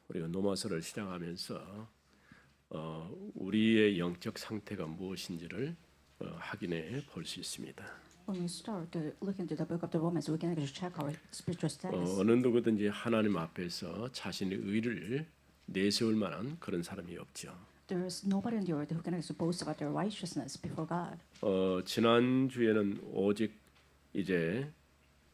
우리가 로마서를 시작하면서 우리의 영적 상태가 무엇인지를 확인해 볼 수 있습니다. When we start to look into the book of the Romans, we can actually check our spiritual status. 어느 누구든지 하나님 앞에서 자신의 의를 내세울 만한 그런 사람이 없죠. There is nobody in the earth who can actually boast about their righteousness before God. 지난 주에는 오직 이제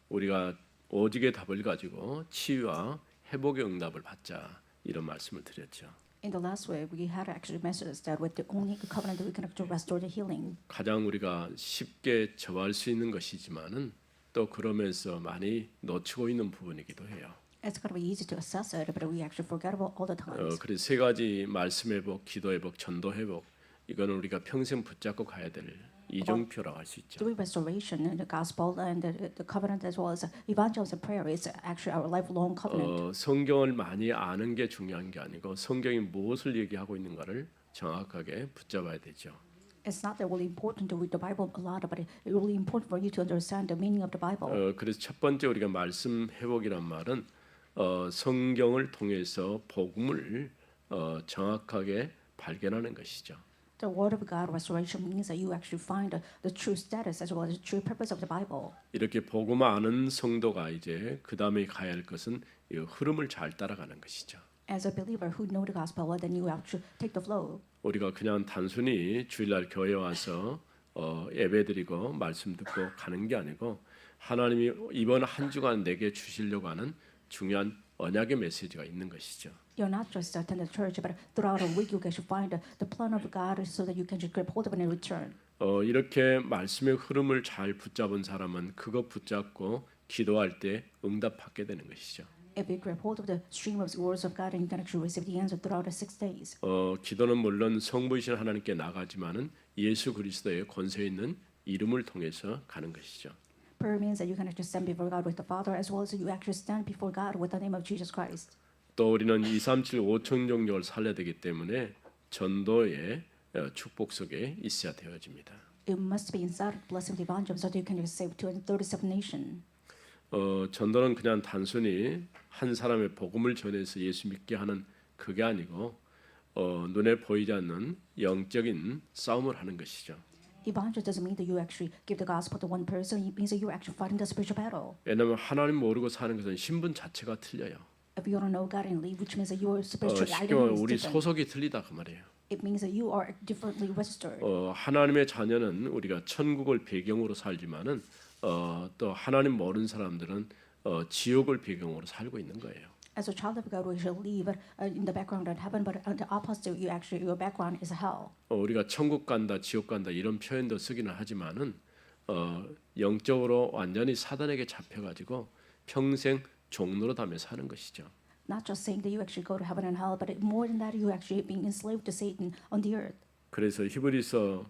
우리가 오직의 답을 가지고 치유와 회복의 응답을 받자 이런 말씀을 드렸죠. In the last week, we had actually messages that with the only covenant that we can actually restore the healing. 가장 우리가 쉽게 접할 수 있는 것이지만은 또 그러면서 많이 놓치고 있는 부분이기도 해요. It's going to be easy to assess it, but we actually forget about all the times. 그래서 세 가지 말씀 회복, 기도 회복, 전도 회복 이거는 우리가 평생 붙잡고 가야 될 이정표라고 할 수 있죠. Doing restoration and the gospel and the covenant as well as evangelism and prayer is actually our lifelong covenant. 성경을 많이 아는 게 중요한 게 아니고 성경이 무엇을 얘기하고 있는가를 정확하게 붙잡아야 되죠. It's not that really important to read the Bible a lot, but it's really important for you to understand the meaning of the Bible. 그래서 첫 번째 우리가 말씀 회복이란 말은 성경을 통해서 복음을 정확하게 발견하는 것이죠. The word of God restoration means that you actually find the true status as well as the true purpose of the Bible. 이렇게 복음 아는 성도가 이제 그 다음에 가야 할 것은 이 흐름을 잘 따라가는 것이죠. As a believer who know the gospel, well, then you have to take the flow. 우리가 그냥 단순히 주일날 교회 와서 예배드리고 말씀 듣고 가는 게 아니고 하나님이 이번 한 주간 내게 주시려고 하는 중요한 언약의 메시지가 있는 것이죠. You're not just attend the church, but throughout a week you can find the plan of God so that you can just grab hold of it and return. 이렇게 말씀의 흐름을 잘 붙잡은 사람은 그거 붙잡고 기도할 때 응답받게 되는 것이죠. If you grab hold of the stream of the words of God, and you can actually receive the answer throughout the 6 days. 기도는 물론 성부이신 하나님께 나가지만은 예수 그리스도의 권세 있는 이름을 통해서 가는 것이죠. Prayer means that you can actually stand before God with the Father as well as you actually stand before God with the name of Jesus Christ. 또 우리는 237 5천 종족을 살려야 되기 때문에 전도의 축복 속에 있어야 되어집니다. It must be inside the blessing of the evangelium so that you can save 237 nations. 전도는 그냥 단순히 한 사람의 복음을 전해서 예수 믿게 하는 그게 아니고 눈에 보이지 않는 영적인 싸움을 하는 것이죠. Evangelism doesn't mean that you actually give the gospel to one person. It means that you're actually fighting the spiritual battle. 왜냐하면 하나님 모르고 사는 것은 신분 자체가 틀려요. If you don't know God and live, which means that your spiritual 쉽게 말하면 identity is 우리 different. 소속이 틀리다 그 말이에요. It means that you are differently registered. 하나님의 자녀는 우리가 천국을 배경으로 살지만은 또 하나님 모르는 사람들은 지옥을 배경으로 살고 있는 거예요. As a child of God, we shall live in the background of heaven, but on the opposite, you actually your background is hell. 우리가 천국 간다, 지옥 간다 이런 표현도 쓰기는 하지만은 영적으로 완전히 사단에게 잡혀가지고 평생 종로로 다며 사는 것이죠. Not just saying that you actually go to heaven and hell, but more than that, you actually being enslaved to Satan on the earth. 그래서 히브리서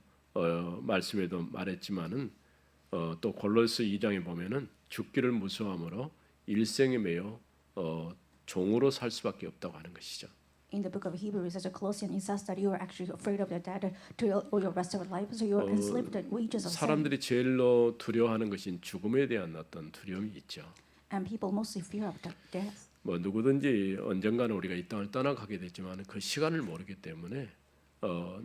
말씀에도 말했지만은 또 골로새 2장에 보면은 죽기를 무서워함으로 일생에 매여 종으로 살 수밖에 없다고 하는 것이죠. In the book of Hebrews, as a Colossian, it says that you are actually afraid of the dead to all your rest of your life, so you are enslaved to the wages of sin. 사람들이 제일로 두려워하는 것인 죽음에 대한 어떤 두려움이 있죠. And people mostly fear of death. 뭐 누구든지 언젠가는 우리가 이 땅을 떠나가게 되지만 그 시간을 모르기 때문에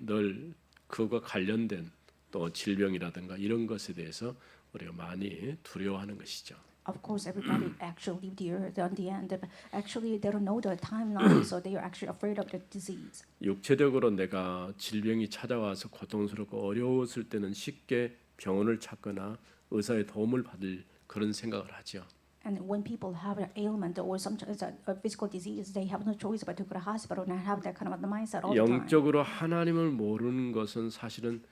늘 그와 관련된 또 질병이라든가 이런 것에 대해서 우리가 많이 두려워하는 것이죠. Of course, everybody actually leave the earth on the end. But actually, they don't know the timeline, so they are actually afraid of the disease. 육체적으로 내가 질병이 찾아와서 고통스럽고 어려웠을 때는 쉽게 병원을 찾거나 의사의 도움을 받을 그런 생각을 하죠. And when people have an ailment or some a physical disease, they have no choice but to go to hospital and have that kind of a mindset all the time. 영적으로 하나님을 모르는 것은 사실은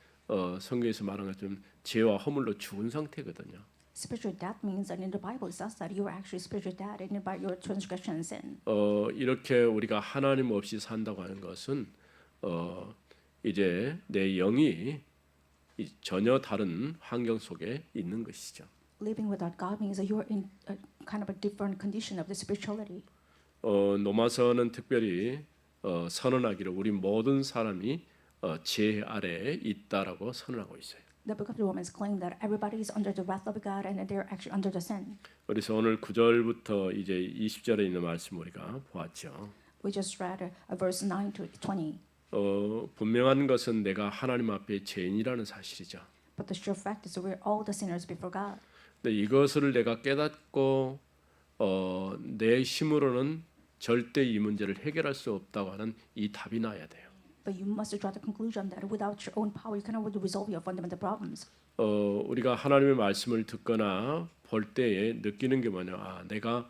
성경에서 말한 것처럼 죄와 허물로 죽은 상태거든요. Spiritual death means that in the Bible it says that you are actually spiritual dead and by your transgression and sin. 이렇게 우리가 하나님 없이 산다고 하는 것은 이제 내 영이 전혀 다른 환경 속에 있는 것이죠. Living without God means that you are in a kind of a different condition of the spirituality. 로마서는 특별히 선언하기를 우리 모든 사람이 죄 아래에 있다라고 선언하고 있어요. The book of the Romans claim that everybody is under the wrath of God and that they're actually under the sin. 그래서 오늘 9절부터 이제 20절에 있는 말씀 우리가 보았죠. We just read verse 9 to 20. 분명한 것은 내가 하나님 앞에 죄인이라는 사실이죠. But the sure fact is we're all the sinners before God. 근데 이것을 내가 깨닫고 내 힘으로는 절대 이 문제를 해결할 수 없다고 하는 이 답이 나야 돼요. But you must draw the conclusion that without your own power, you cannot resolve your fundamental problems. 우리가 하나님의 말씀을 듣거나 볼 때에 느끼는 게 뭐냐? 내가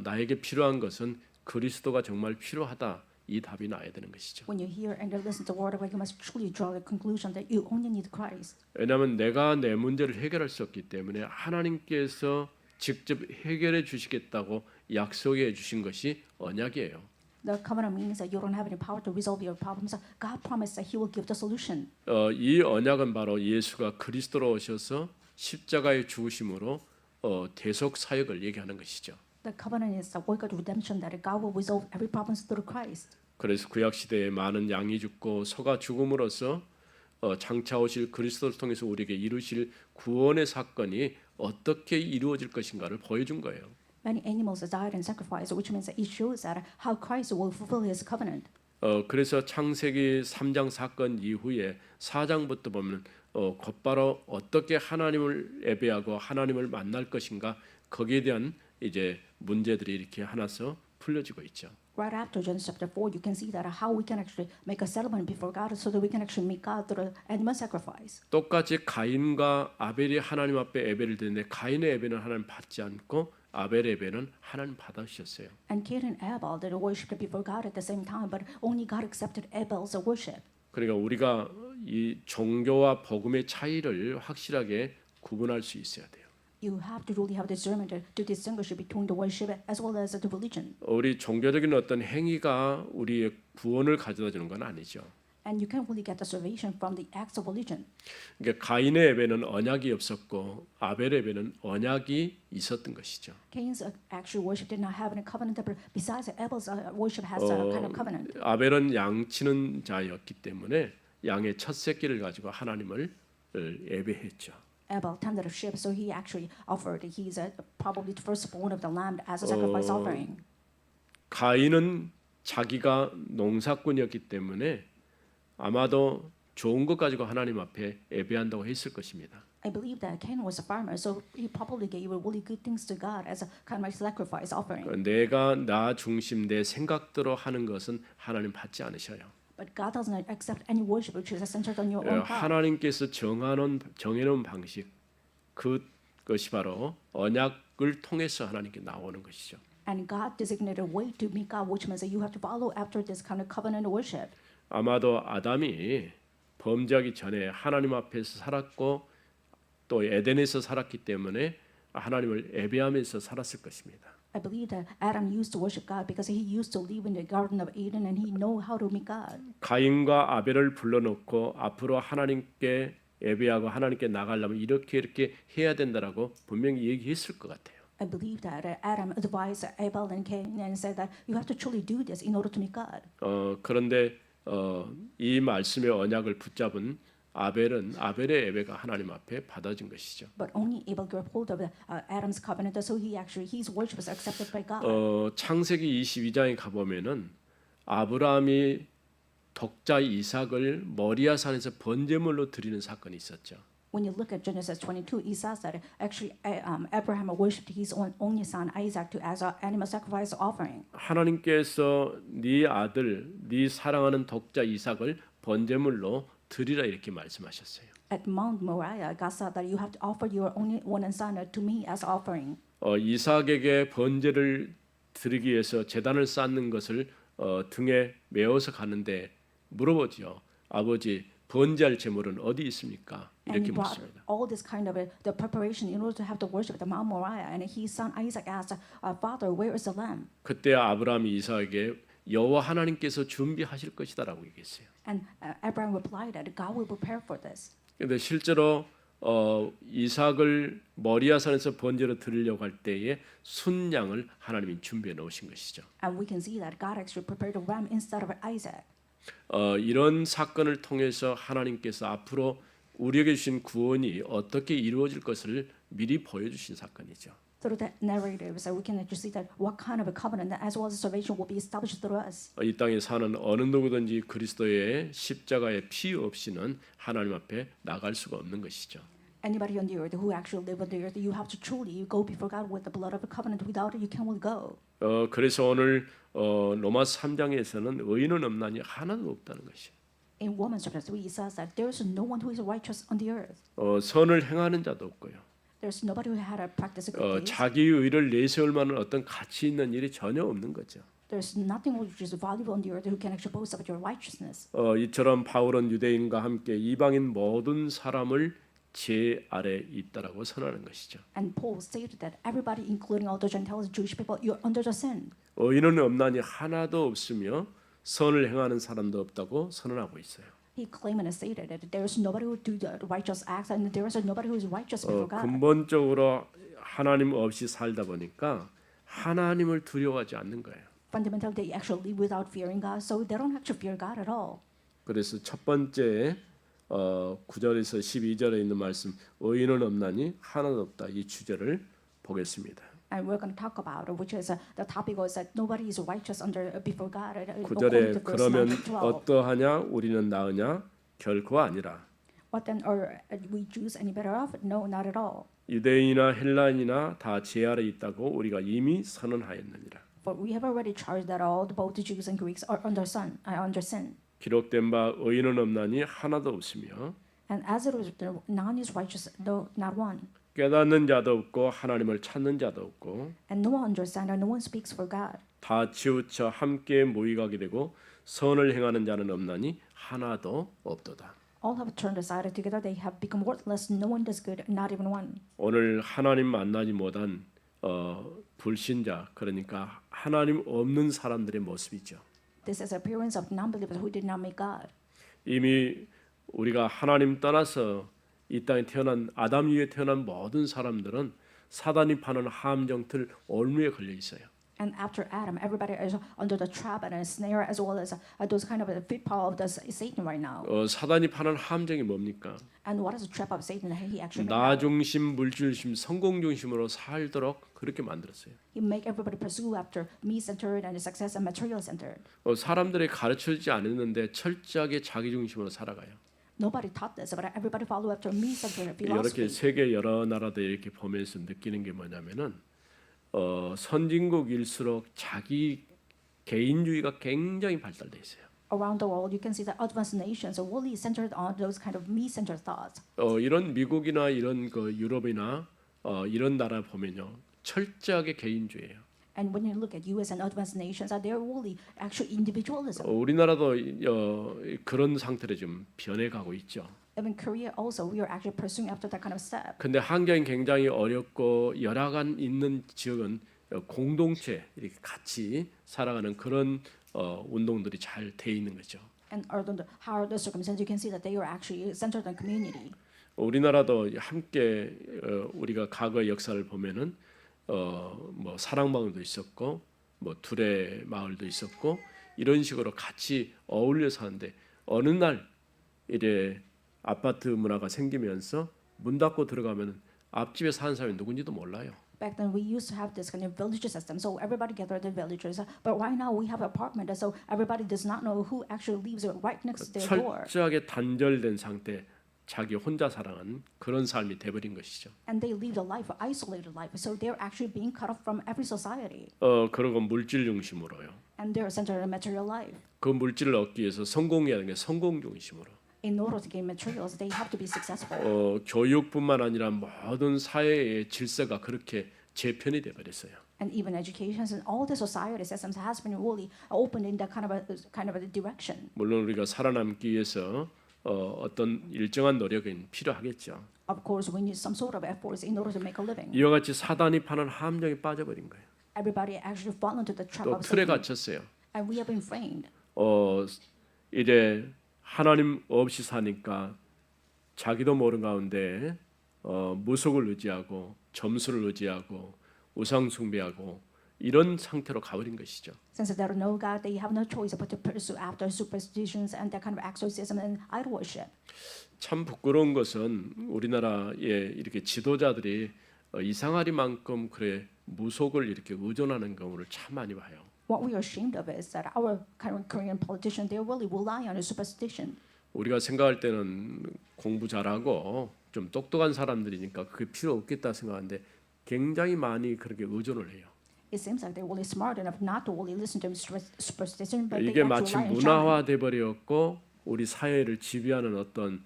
나에게 필요한 것은 그리스도가 정말 필요하다. 이 답이 나야 되는 것이죠. When you hear and listen to the word of God, you must truly draw the conclusion that you only need Christ. 왜냐하면 내가 내 문제를 해결할 수 없기 때문에 하나님께서 직접 해결해 주시겠다고 약속해 주신 것이 언약이에요. The covenant means that you don't have any power to resolve your problems. God promised that He will give the solution. 이 언약은 바로 예수가 그리스도로 오셔서 십자가의 죽으심으로 대속 사역을 얘기하는 것이죠. The covenant is the work of redemption that God will resolve every problem through Christ. 그래서 구약 시대에 많은 양이 죽고 소가 죽음으로써 장차 오실 그리스도를 통해서 우리에게 이루실 구원의 사건이 어떻게 이루어질 것인가를 보여준 거예요. Many animals died and sacrificed, which means that it shows that how Christ will fulfill His covenant. 그래서 창세기 3장 사건 이후에 4장부터 보면 곧바로 어떻게 하나님을 예배하고 하나님을 만날 것인가 거기에 대한 이제 문제들이 이렇게 하나서 풀려지고 있죠. Right after Genesis chapter 4, you can see that how we can actually make a settlement before God so that we can actually meet God through animal sacrifice. 똑같이 가인과 아벨이 하나님 앞에 예배를 드리는데 가인의 예배는 하나님 받지 않고 아벨의 예배는 하나님 받으셨어요. And Cain and Abel did worship before God at the same time, but only God accepted Abel's worship. 그러니까 우리가 이 종교와 복음의 차이를 확실하게 구분할 수 있어야 돼요. You have to really have discernment to distinguish between the worship as well as the religion. 우리 종교적인 어떤 행위가 우리의 구원을 가져다 주는 건 아니죠. And you can't really get the salvation from the acts of religion. 그러니까 가인의 예배는 언약이 없었고 아벨의 예배는 언약이 있었던 것이죠. Cain's actual worship did not have any covenant, but besides Abel's worship has a kind of covenant. 아벨은 양치는 자였기 때문에 양의 첫 새끼를 가지고 하나님을 예배했죠. Abel tended a sheep, so he actually offered his probably the firstborn of the lamb as a sacrifice offering. 가인은 자기가 농사꾼이었기 때문에 아마도 좋은 것 가지고 하나님 앞에 예배한다고 했을 것입니다. I believe that Cain was a farmer, so he probably gave really good things to God as a kind of sacrifice offering. 내가 나 중심 내 생각대로 하는 것은 하나님 받지 않으셔요. But God doesn't accept any worship which is centered on your own power. 하나님께서 정해놓은 방식 그것이 바로 언약을 통해서 하나님께 나오는 것이죠. And God designated a way to meet God, which means that you have to follow after this kind of covenant worship. 아마도 아담이 범죄하기 전에 하나님 앞에서 살았고 또 에덴에서 살았기 때문에 하나님을 예배하면서 살았을 것입니다. I believe that Adam used to worship God because he used to live in the Garden of Eden and he know how to meet God. 가인과 아벨을 불러놓고 앞으로 하나님께 예배하고 하나님께 나가려면 이렇게 해야 된다라고 분명히 얘기했을 것 같아요. I believe that Adam advised Abel and Cain and said that you have to truly do this in order to meet God. 그런데 이 말씀의 언약을 붙잡은 아벨은 아벨의 예배가 하나님 앞에 받아진 것이죠. But only Abel grabbed hold of Adam's covenant, so his worship was accepted by God. 창세기 22장에 가보면은 아브라함이 독자 이삭을 모리아산에서 번제물로 드리는 사건이 있었죠. When you look at Genesis 22, it says that actually Abraham worshipped his only son Isaac as an animal sacrifice offering. 하나님께서 네 아들, 네 사랑하는 독자 이삭을 번제물로 드리라 이렇게 말씀하셨어요. At Mount Moriah, God said that you have to offer your only one son to me as offering. 이삭에게 번제를 드리기 위해서 제단을 쌓는 것을 등에 메어서 가는데 물어보죠. 아버지, 번제할 제물은 어디 있습니까? And 이렇게 he brought 묻습니다. all this kind of the preparation in order to have the worship at Mount Moriah. And his son Isaac asked, Father, where is the lamb? 그때 아브라함이 이삭에게 여호와 하나님께서 준비하실 것이다라고 얘기했어요. And Abraham replied that God will prepare for this. 그런데 실제로 이삭을 모리아산에서 번제로 드리려고 할 때에 순양을 하나님이 준비해 놓으신 것이죠. And we can see that God actually prepared a ram instead of Isaac. 이런 사건을 통해서 하나님께서 앞으로 우리에게 주신 구원이 어떻게 이루어질 것을 미리 보여주신 사건이죠. through the narratives, we can actually see that what kind of a covenant as well as salvation will be established through us. 이 땅에 사는 어느 누구든지 그리스도의 십자가의 피 없이는 하나님 앞에 나갈 수가 없는 것이죠. Anybody on the earth who actually live on the earth, you have to truly go before God with the blood of a covenant. Without it, you cannot go. 그래서 오늘 로마서 3장에서는 의인은 없나니 하나도 없다는 것이. In Romans chapter 3, it says that there is no one who is righteous on the earth. 선을 행하는 자도 없고요. There's nobody who had a practice of good deeds. 자기 의를 내세울 만한 어떤 가치 있는 일이 전혀 없는 거죠. There's nothing which is valuable on the earth who can actually boast about your righteousness. 이처럼 바울은 유대인과 함께 이방인 모든 사람을 제 아래 있다라고 선언하는 것이죠. And Paul stated that everybody, including all the Gentiles, Jewish people, you're under the sin. 의인은 없나니 하나도 없으며 선을 행하는 사람도 없다고 선언하고 있어요. He claimed and stated that there is nobody who do the righteous acts, and there is nobody who is righteous before God. 근본적으로 하나님 없이 살다 보니까 하나님을 두려워하지 않는 거예요. Fundamentally, they actually live without fearing God, so they don't actually fear God at all. 그래서 첫 번째 9절에서 12절에 있는 말씀 의인은 없나니 하나도 없다 이 주제를 보겠습니다. And we're going to talk about it, which is the topic was that nobody is righteous before God. 9절에 according to verse 그러면 9 to 12. 어떠하냐 우리는 나으냐 결코 아니라 What then are we Jews any better off? No, not at all. 유대인이나 헬라인이나 다 제 아래 있다고 우리가 이미 선언하였느니라. For we have already charged that all, both the Jews and Greeks, are under sin. 기록된 바 의인은 없나니 하나도 없으며 And as it was written, none is righteous, no, not one. 깨닫는 자도 없고 하나님을 찾는 자도 없고 And no one understands, and no one speaks for God. 다 치우쳐 함께 모이가게 되고 선을 행하는 자는 없나니 하나도 없도다. All have turned aside together; they have become worthless. No one does good, not even one. 오늘 하나님 만나지 못한 불신자 그러니까 하나님 없는 사람들의 모습이죠. This is appearance of non-believers who did not make God. 이미 우리가 하나님 떠나서 이 땅에 태어난 아담 이후에 태어난 모든 사람들은 사단이 파는 함정틀 올무에 걸려 있어요. And after Adam, everybody is under the trap and a snare, as well as those kind of pitfall of the Satan right now. 사단이 파는 함정이 뭡니까? And what is the trap of Satan that he actually made? 나 중심, 물질 중심, 성공 중심으로 살도록 그렇게 만들었어요. He make everybody pursue after me-centered and success and material-centered. 사람들이 가르쳐주지 않았는데 철저하게 자기 중심으로 살아가요. Nobody taught this, but everybody follow after me-centered 이렇게 philosophy. 세계 여러 나라들 이렇게 보면서 느끼는 게 뭐냐면은 선진국일수록 자기 개인주의가 굉장히 발달돼 있어요. Around the world, you can see that advanced nations are really centered on those kind of me-centered thoughts. 이런 미국이나 이런 그 유럽이나 이런 나라 보면요 철저하게 개인주의예요. And when you look at U.S. and advanced nations, they're really actually individualism. 우리나라도 그런 상태로 좀 변해가고 있죠. Even Korea also, we are actually pursuing after that kind of step. 근데 환경이 굉장히 어렵고 열악한 있는 지역은 공동체 이렇게 같이 살아가는 그런 운동들이 잘 돼 있는 거죠. And under hard circumstances, you can see that they are actually centered on community. 우리나라도 함께 우리가 과거 역사를 보면은 뭐 사랑마을도 있었고 뭐 두레 마을도 있었고 이런 식으로 같이 어울려 사는데 어느 날 이제 아파트 문화가 생기면서 문 닫고 들어가면 앞집에 사는 사람이 누군지도 몰라요. Back then, we used to have this kind of village system, so everybody gathered the villagers. But right now, we have apartment, so everybody does not know who actually lives right next to their door. 철저하게 단절된 상태, 자기 혼자 살아가는 그런 삶이 돼버린 것이죠. And they live a life, isolated life, so they're actually being cut off from every society. 그리고 물질 중심으로요. And they're centered on material life. 그 물질을 얻기 위해서 성공해야 하는 게 성공 중심으로. In order to gain materials, they have to be successful. 교육뿐만 아니라 모든 사회의 질서가 그렇게 재편이 돼 버렸어요. And even education and all the society systems has been really opened in that kind of a direction. 물론 우리가 살아남기 위해서 어떤 일정한 노력은 필요하겠죠. Of course, we need some sort of efforts in order to make a living. 이와 같이 사단이 파는 함정에 빠져버린 거예요. Everybody actually fall into the trap 또 of 틀에 Satan. 갇혔어요. And we have been framed. 이제 하나님 없이 사니까 자기도 모르는 가운데 무속을 의지하고 점수를 의지하고 우상 숭배하고 이런 상태로 가버린 것이죠. Since they don't know God, they have no choice but to pursue after superstitions and that kind of exorcism and idol worship. 참 부끄러운 것은 우리나라의 이렇게 지도자들이 이상하리만큼 그래 무속을 이렇게 의존하는 경우를 참 많이 봐요. What we are ashamed of is that our current Korean politicians, they really rely on a superstition. 우리가 생각할 때는 공부 잘하고 좀 똑똑한 사람들이니까 그게 필요 없겠다 생각하는데 굉장히 많이 그렇게 의존을 해요. It seems like they're really smart enough not to really listen to superstition, but they 이게 actually 마치 rely on shaman. 문화화돼 버렸고 우리 사회를 지배하는 어떤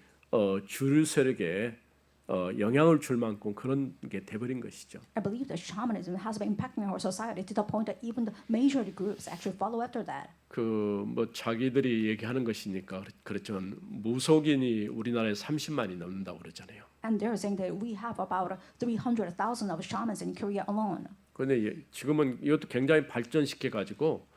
주류 세력에 영향을 줄 만큼 그런 게 돼버린 것이죠. I believe that shamanism has been impacting our society to the point that even the majority groups actually follow after that. 그 뭐 자기들이 얘기하는 것이니까 그렇지만 무속인이 우리나라에 30만이 넘는다고 그러잖아요. And they're saying that we have about 300,000 of shamans in Korea alone. 그런데 지금은 이것도 굉장히 발전시켜 가지고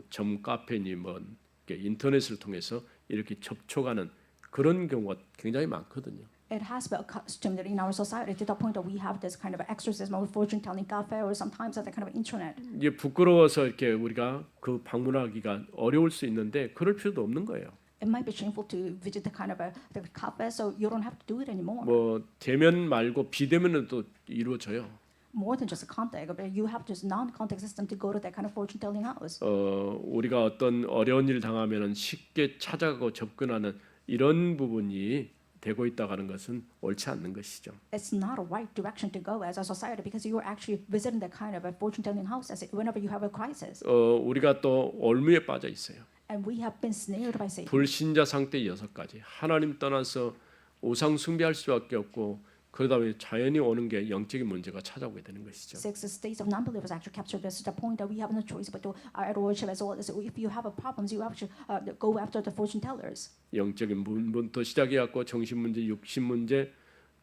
점 카페니 뭐 이렇게 인터넷을 통해서 이렇게 접촉하는 그런 경우가 굉장히 많거든요. It has been accustomed in our society to the point that we have this kind of exorcism or fortune telling cafe or sometimes at the kind of internet. 이게 부끄러워서 이렇게 우리가 그 방문하기가 어려울 수 있는데 그럴 필요도 없는 거예요. It might be shameful to visit the kind of the cafe, so you don't have to do it anymore. 뭐 대면 말고 비대면은 또 이루어져요. More than just a contact, but you have this non-contact system to go to that kind of fortune telling house. 우리가 어떤 어려운 일 당하면은 쉽게 찾아가고 접근하는 이런 부분이 되고 있다고 하는 것은 옳지 않는 것이죠. It's not a right direction to go as a society because you are actually visiting that kind of a fortune telling house as whenever you have a crisis. 우리가 또 올무에 빠져 있어요. And we have been snared by Satan. 불신자 상태 6가지. 하나님 떠나서 우상 숭배할 수밖에 없고 그러다 보니 자연히 오는 게 영적인 문제가 찾아오게 되는 것이죠. 6 states of non-believers actually captured us to the point that we have no choice but to idol worship as well as if you have a problems you actually go after the fortune tellers. 영적인 문부터 시작해갖고 정신 문제, 육신 문제,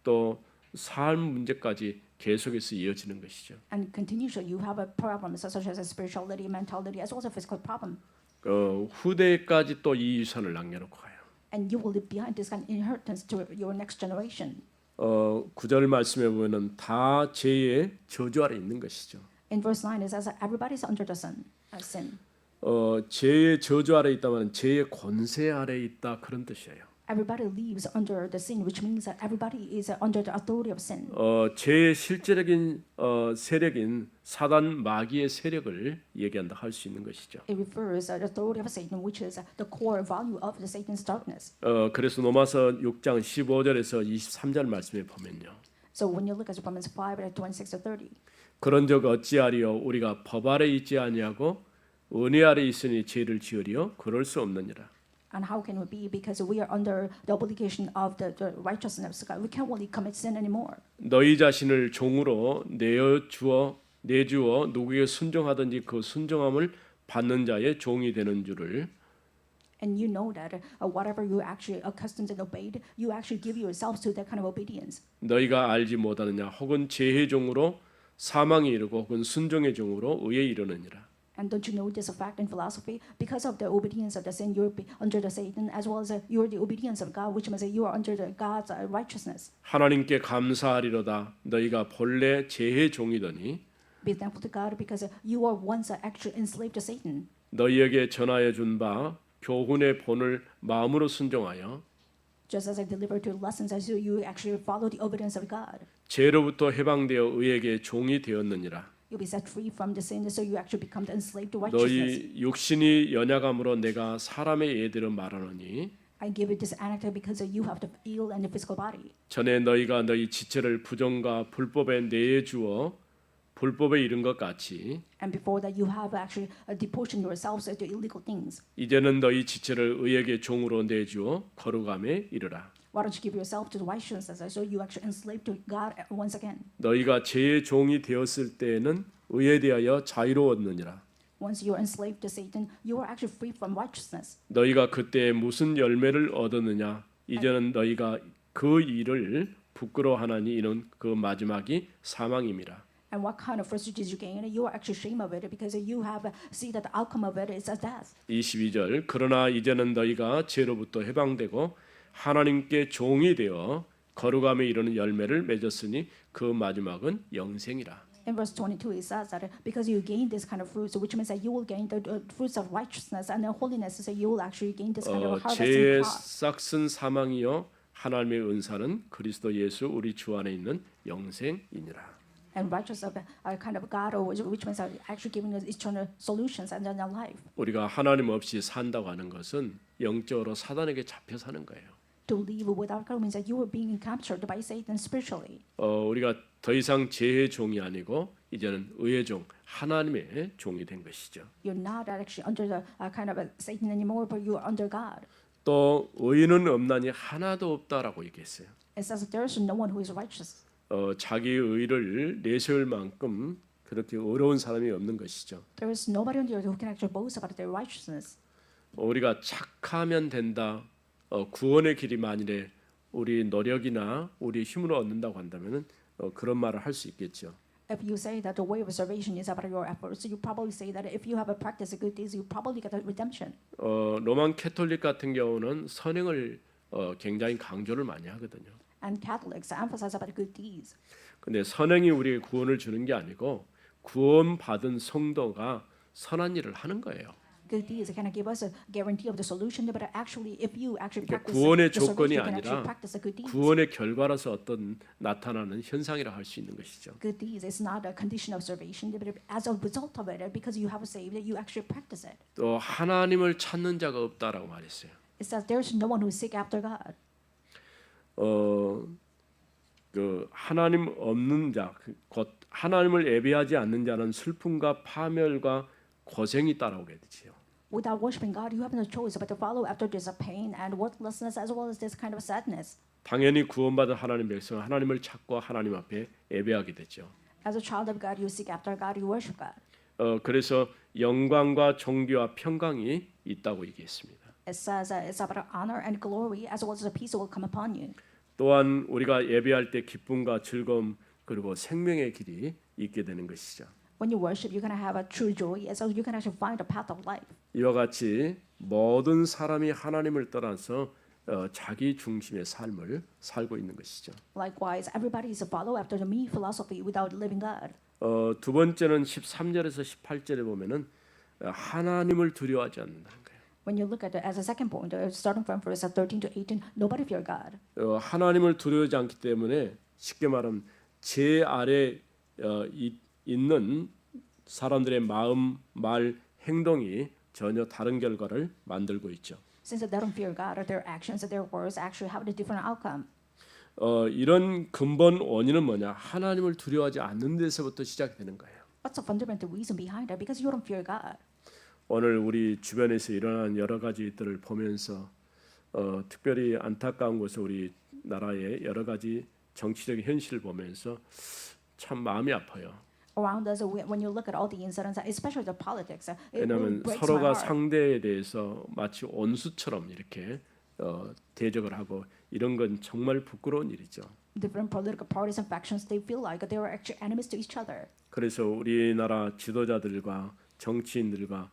또 삶 문제까지 계속해서 이어지는 것이죠. And continuously you have a problem such as a spirituality, mentality as well as a physical problem. 후대까지 또 이 유산을 남겨놓고 가요. And you will leave behind this kind of inheritance to your next generation. 9절 말씀에 보면은 다 죄의 저주 아래 있는 것이죠. In verse 9 it says that everybody is under the sin. 죄의 저주 아래 있다면 죄의 권세 아래 있다 그런 뜻이에요. Everybody lives under the sin, which means that everybody is under the authority of sin. 죄의 실제적인 세력인 사단 마귀의 세력을 얘기한다 할 수 있는 것이죠. It refers to the authority of Satan, which is the core value of the Satan's darkness. 그래서 로마서 6장 15절에서 23절 말씀에 보면요. So when you look at Romans 5 at 26 to 30, 그런즉 어찌하리요 우리가 법 아래 있지 아니하고 은혜 아래 있으니 죄를 지으리요 그럴 수 없느니라. and how can we be? Because we are under the obligation of the righteousness of God. We can't really commit sin anymore. 너희 자신을 종으로 내주어 누구에게 순종하든지 그 순종함을 받는 자의 종이 되는 줄을. And you know that whatever you actually accustomed and obeyed, you actually give yourselves to that kind of obedience. 너희가 알지 못하느냐 혹은 죄의 종으로 사망에 이르고 혹은 순종의 종으로 의에 이르느니라. And don't you know this fact in philosophy? Because of the obedience of the sin, you're under the Satan, as well as you're the obedience of God, which means that you are under the God's righteousness. 하나님께 감사하리로다. 너희가 본래 죄의 종이더니 Be thankful to God because you are once actually enslaved to Satan. 너희에게 전하여 준 바 교훈의 본을 마음으로 순종하여 Just as I delivered to lessons, as you actually follow the obedience of God. 죄로부터 해방되어 의에게 종이 되었느니라. You'll be set free from the sin, so you actually become enslaved to righteousness. 너희 육신이 연약함으로 내가 사람의 예대로 말하노니 I give you this anecdote because you have the ill and the physical body. 전에 너희가 너희 지체를 부정과 불법에 내주어 불법에 이른 것 같이 And before that, you have actually deported yourselves to illegal things. 이제는 너희 지체를 의에게 종으로 내주어 거룩함에 이르라. Why don't you give yourself to the righteousness, so you actually enslaved to God once again? 너희가 죄의 종이 되었을 때에는 의에 대하여 자유로웠느니라. Once you are enslaved to Satan, you are actually free from righteousness. 너희가 그때 무슨 열매를 얻었느냐? 이제는 너희가 그 일을 부끄러워하나니 이는 그 마지막이 사망임이라. And what kind of fruit did you gain? You are actually ashamed of it because you have see that the outcome of it is a death. 22절 그러나 이제는 너희가 죄로부터 해방되고 하나님께 종이 되어 거룩함에 이르는 열매를 맺었으니 그 마지막은 영생이라. In verse 22, it says that because you gain this kind of fruits, which means that you will gain the fruits of righteousness and the holiness, so you will actually gain this kind of harvest 죄의 and crop. 싹슨 사망이요 하나님의 은사는 그리스도 예수 우리 주 안에 있는 영생이니라. And righteous of a kind of God, or which means are actually giving us eternal solutions and in our life. 우리가 하나님 없이 산다고 하는 것은 영적으로 사단에게 잡혀 사는 거예요. To live without God means that you are being captured by Satan spiritually. 우리가 더 이상 죄의 종이 아니고 이제는 의의 종, 하나님의 종이 된 것이죠. You're not actually under the kind of a Satan anymore, but you are under God. 또 의인은 없나니 하나도 없다라고 얘기했어요. It says that there is no one who is righteous. 자기 의를 내세울 만큼 그렇게 어려운 사람이 없는 것이죠. There is nobody on the earth who can actually boast about their righteousness. 우리가 착하면 된다. 구원의 길이 만일에 우리 노력이나 우리 힘으로 얻는다고 한다면은 그런 말을 할 수 있겠죠. If you say that the way of salvation is about your efforts, you probably say that if you have a practice of good deeds, you probably get a redemption. 로만 캐톨릭 같은 경우는 선행을 굉장히 강조를 많이 하거든요. And Catholics emphasize about good deeds. 근데 선행이 우리에게 구원을 주는 게 아니고 구원받은 성도가 선한 일을 하는 거예요. Good deeds can give us a guarantee of the solution, but actually, if you actually 그러니까 practice 구원의 the salvation, 조건이 you can actually 아니라 practice the good deeds. 구원의 결과로서 어떤 나타나는 현상이라 할 수 있는 것이죠. Good deeds is not a condition of salvation, but as a result of it, because you have a saved, you actually practice it. 또 하나님을 찾는 자가 없다라고 말했어요. It says there is no one who seek after God. 그 하나님 없는 자, 곧 하나님을 예배하지 않는 자는 슬픔과 파멸과 고생이 따라오게 되지요. Without worshiping God, you have no choice but to follow after this pain and worthlessness, as well as this kind of sadness. 당연히 구원받은 하나님 백성은 하나님을 찾고 하나님 앞에 예배하게 되죠. As a child of God, you seek after God, you worship God. 그래서 영광과 존귀와 평강이 있다고 얘기했습니다. It says it's about honor and glory, as well as the peace will come upon you. 또한 우리가 예배할 때 기쁨과 즐거움 그리고 생명의 길이 있게 되는 것이죠. When you worship, you're going to have a true joy, so you can actually find a path of life. 이와 같이 모든 사람이 하나님을 떠나서 자기 중심의 삶을 살고 있는 것이죠. Likewise, everybody is a follow after the me philosophy without living God. 두 번째는 13절에서 18절에 보면은 하나님을 두려워하지 않는다는 거예요. When you look at it as a second point, starting from verse 13 to 18, nobody fear God. 하나님을 두려워하지 않기 때문에 쉽게 말하면 제 아래 있는 사람들의 마음, 말, 행동이 전혀 다른 결과를 만들고 있죠. Since they don't fear God, their actions and their words actually have a different outcome. 이런 근본 원인은 뭐냐? 하나님을 두려워하지 않는 데서부터 시작이 되는 거예요. What's the fundamental reason behind it? Because you don't fear God. 오늘 우리 주변에서 일어나는 여러 가지 일들을 보면서 특별히 안타까운 것은 우리 나라의 여러 가지 정치적인 현실을 보면서 참 마음이 아파요. Around us, when you look at all the incidents, especially the politics, it 왜냐하면 breaks my 서로가 heart. 상대에 대해서 마치 원수처럼 이렇게 대적을 하고 이런 건 정말 부끄러운 일이죠. Different political parties and factions, they feel like they are actually enemies to each other. 그래서 우리나라 지도자들과 정치인들과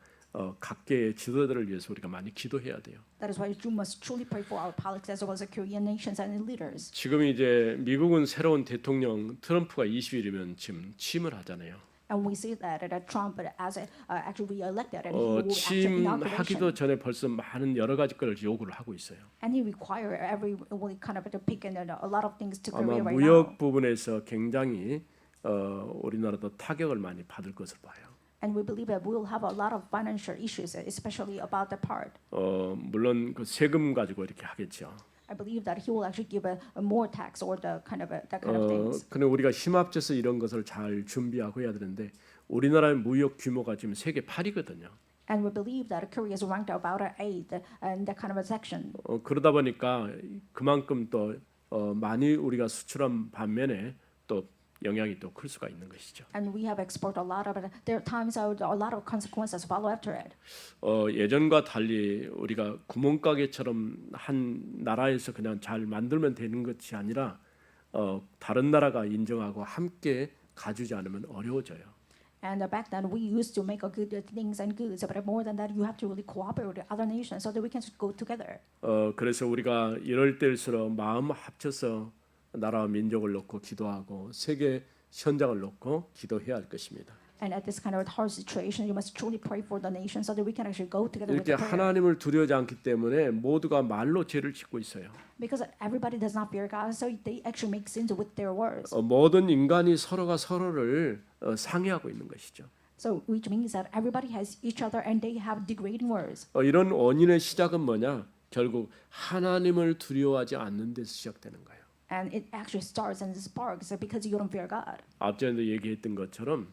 각계의 지도자들을 위해서 우리가 많이 기도해야 돼요. That is why you must truly pray for our politics as well as the Korean nations and leaders. 지금 이제 미국은 새로운 대통령 트럼프가 20일이면 지금 취임을 하잖아요. And we see that Trump, as actually re-elected, and he will actually 취임하기도 inauguration. 전에 벌써 많은 여러 가지 걸 요구를 하고 있어요. And he require every kind of to pick and a lot of things to 아마 Korea right 무역 now. 부분에서 굉장히 우리나라도 타격을 많이 받을 것을 봐요. And we believe that we will have a lot of financial issues, especially about the part. 물론 그 세금 가지고 이렇게 하겠죠. I believe that he will actually give a more tax or the kind of that kind of things. 근데 우리가 힘합쳐서 이런 것을 잘 준비하고 해야 되는데 우리나라의 무역 규모가 지금 세계 8위거든요. And we believe that Korea is ranked about 8 in that kind of a section. 그러다 보니까 그만큼 또 많이 우리가 수출한 반면에 또 영향이 또 클 수가 있는 것이죠. And we have exported a lot of it. There are times a lot of consequences follow after it. 예전과 달리 우리가 구멍가게처럼 한 나라에서 그냥 잘 만들면 되는 것이 아니라 다른 나라가 인정하고 함께 가주지 않으면 어려워져요. And back then we used to make a good things and goods, but more than that, you have to really cooperate with other nations so that we can go together. 그래서 우리가 이럴 때일수록 마음 합쳐서 나라와 민족을 놓고 기도하고 세계 현장을 놓고 기도해야 할 것입니다. And at this kind of hard situation, you must truly pray for the nation so that we can actually go together with 이렇게 the prayer. 하나님을 두려워하지 않기 때문에 모두가 말로 죄를 짓고 있어요. Because everybody does not fear God, so they actually make sins with their words. 모든 인간이 서로가 서로를 상해하고 있는 것이죠. So which means that everybody has each other and they have degrading words. 이런 원인의 시작은 뭐냐? 결국 하나님을 두려워하지 않는 데서 시작되는 거예요. And it actually starts and sparks because you don't fear God. 앞전에도 얘기했던 것처럼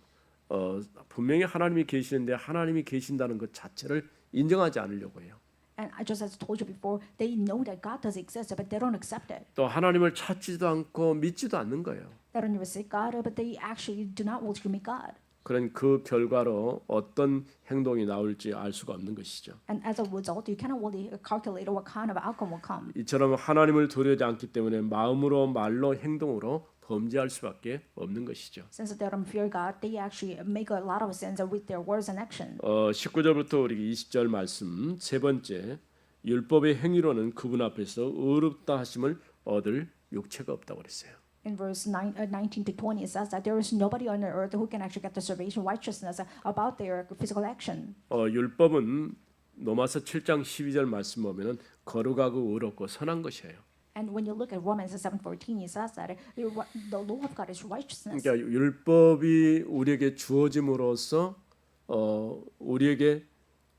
분명히 하나님이 계시는데 하나님이 계신다는 것 자체를 인정하지 않으려고 해요. And I just as I told you before, they know that God does exist, but they don't accept it. 또 하나님을 찾지도 않고 믿지도 않는 거예요. They don't even seek God, but they actually do not worship God. 그런 그 결과로 어떤 행동이 나올지 알 수가 없는 것이죠. And as a result, you cannot really calculate what kind of outcome will come. 이처럼 하나님을 두려워하지 않기 때문에 마음으로 말로 행동으로 범죄할 수밖에 없는 것이죠. Since they don't fear God, they actually make a lot of sins with their words and action. 19절부터 우리 20절 말씀 세 번째 율법의 행위로는 그분 앞에서 의롭다 하심을 얻을 육체가 없다고 그랬어요. In verse 19 to 20, it says that there is nobody on the earth who can actually get the salvation righteousness about their physical action. 율법은 로마서 7장 12절 말씀 보면은 거룩하고 의롭고 선한 것이에요. And when you look at Romans 7:14, it says that the law of God is righteousness. 그러니까 율법이 우리에게 주어짐으로써 우리에게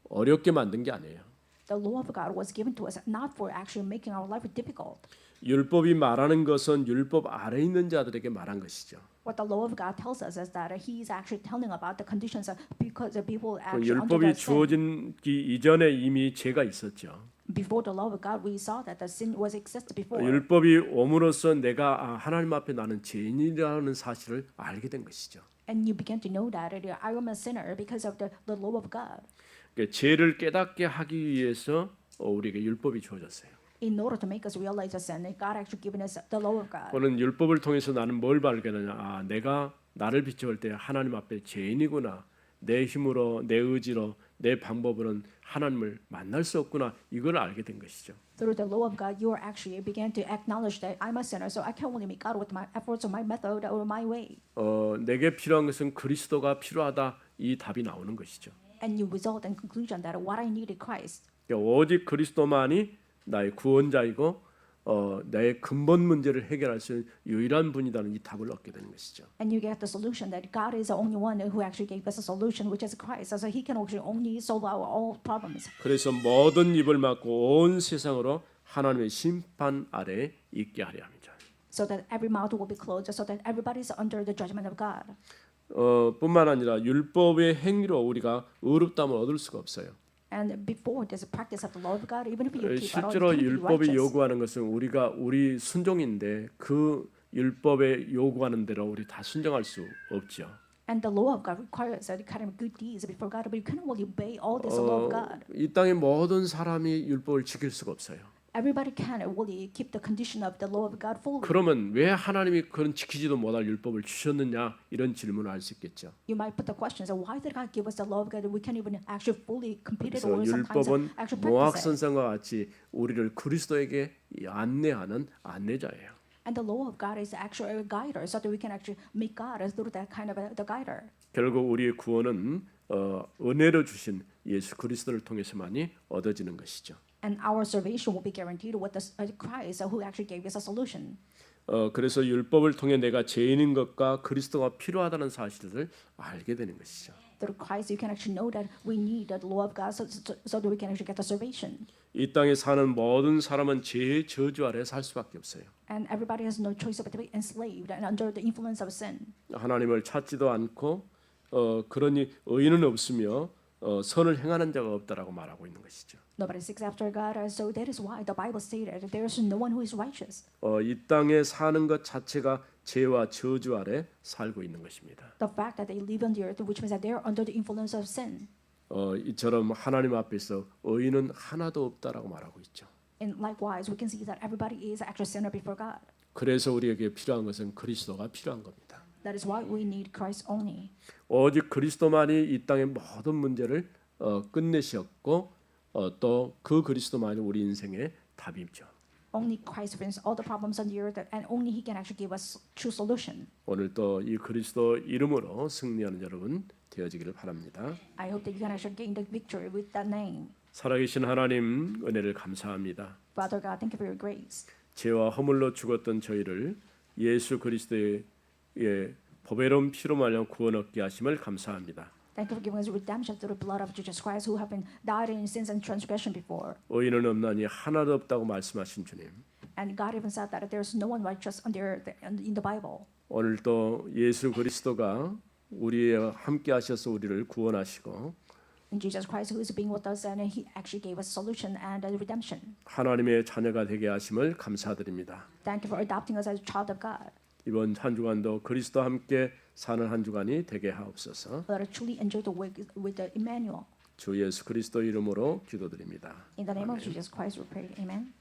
어렵게 만든 게 아니에요. The law of God was given to us not for actually making our life difficult. 율법이 말하는 것은 율법 아래 있는 자들에게 말한 것이죠. What the law of God tells us is that He is actually telling about the conditions because the people 그 actually under 율법이 the sin. 주어지기 이전에 이미 죄가 있었죠. Before the law of God, we saw that the sin was existed before. 율법이 옴으로써 내가 하나님 앞에 나는 죄인이라는 사실을 알게 된 것이죠. And you begin to know that I am a sinner because of the law of God. 그러니까 죄를 깨닫게 하기 위해서 우리에게 율법이 주어졌어요. In order to make us realize the sin, God actually given us the law of God. 그는 율법을 통해서 나는 뭘 발견하냐? 내가 나를 비춰볼 때 하나님 앞에 죄인이구나. 내 힘으로, 내 의지로, 내 방법으로는 하나님을 만날 수 없구나. 이걸 알게 된 것이죠. Through the law of God, you are actually began to acknowledge that I'm a sinner, so I can't only meet God with my efforts or my method or my way. 내게 필요한 것은 그리스도가 필요하다. 이 답이 나오는 것이죠. And you result in conclusion that what I need is Christ. 그러니까 오직 그리스도만이 나의 구원자이고 내 근본 문제를 해결할 수 있는 유일한 분이라는 이 답을 얻게 되는 것이죠. And you get the solution that God is the only one who actually gave us a solution, which is Christ. So He can actually only solve our all problems. 그래서 모든 입을 막고 온 세상으로 하나님의 심판 아래에 있게 하려 합니다. So that every mouth will be closed, so that everybody is under the judgment of God. 뿐만 아니라 율법의 행위로 우리가 의롭다함을 얻을 수가 없어요. And before this practice of the law of God, even if you keep it all, 실제로 you cannot be 율법이 righteous. 요구하는 것은 우리 순종인데 그 율법에 요구하는 대로 우리 다 순종할 수 없죠. And the law of God requires a kind of good deeds before God, but you cannot really obey all this law of God. 이 땅의 모든 사람이 율법을 지킬 수가 없어요. Everybody can really keep the condition of the law of God fully. 그러면 왜 하나님이 그런 지키지도 못할 율법을 주셨느냐 이런 질문을 할 수 있겠죠. You might put the question, so why did God give us the law of God that we can't even actually fully complete it 그래서 or sometimes 율법은 actually practice it? 모학선상과 같이 우리를 그리스도에게 안내하는 안내자예요. And the law of God is actually a guider, so that we can actually meet God through that kind of the guider. 결국 우리의 구원은 은혜로 주신 예수 그리스도를 통해서만이 얻어지는 것이죠. And our salvation will be guaranteed with the Christ who actually gave us a solution. 그래서 율법을 통해 내가 죄인인 것과 그리스도가 필요하다는 사실을 알게 되는 것이죠. Through Christ, you can actually know that we need the law of God, so that we can actually get the salvation. 이 땅에 사는 모든 사람은 죄의 저주 아래 살 수밖에 없어요. And everybody has no choice but to be enslaved and under the influence of sin. 하나님을 찾지도 않고 그러니 의인은 없으며 선을 행하는 자가 없다라고 말하고 있는 것이죠. Nobody seeks after God, so that is why the Bible stated that there is no one who is righteous. 이 땅에 사는 것 자체가 죄와 저주 아래 살고 있는 것입니다. The fact that they live on the earth, which means that they are under the influence of sin. 이처럼 하나님 앞에서 의인은 하나도 없다라고 말하고 있죠. And likewise, we can see that everybody is actually sinner before God. 그래서 우리에게 필요한 것은 그리스도가 필요한 겁니다. That is why we need Christ only. 오직 그리스도만이 이 땅의 모든 문제를 끝내셨고 또 그 그리스도만이 우리 인생의 답이죠. Only Christ brings all the problems on the earth, and only He can actually give us true solution. 오늘 또 이 그리스도 이름으로 승리하는 여러분 되어지기를 바랍니다. I hope that you can actually gain the victory with that name. 살아계신 하나님 은혜를 감사합니다. Father God, thank you for your grace. 죄와 허물로 죽었던 저희를 예수 그리스도의 보배로운 피로 말려 구원 얻게 하심을 감사합니다. Thank you for giving us redemption through the blood of Jesus Christ, who have been died in sins and transgression before. 의인은 없나니 하나도 없다고 말씀하신 주님, And God even said that there is no one righteous on the earth in the Bible. 오늘 또 예수 그리스도가 우리와 함께 하셔서 우리를 구원하시고 In Jesus Christ, who is being with us, and He actually gave us solution and redemption. 하나님의 자녀가 되게 하심을 감사드립니다. Thank you for adopting us as a child of God. 이번 한 주간도 그리스도와 함께 사는 한 주간이 되게 하옵소서. Let us truly enjoy the week with the Emmanuel. 주 예수 그리스도 이름으로 기도드립니다. In the name of Jesus Christ, we pray. Amen.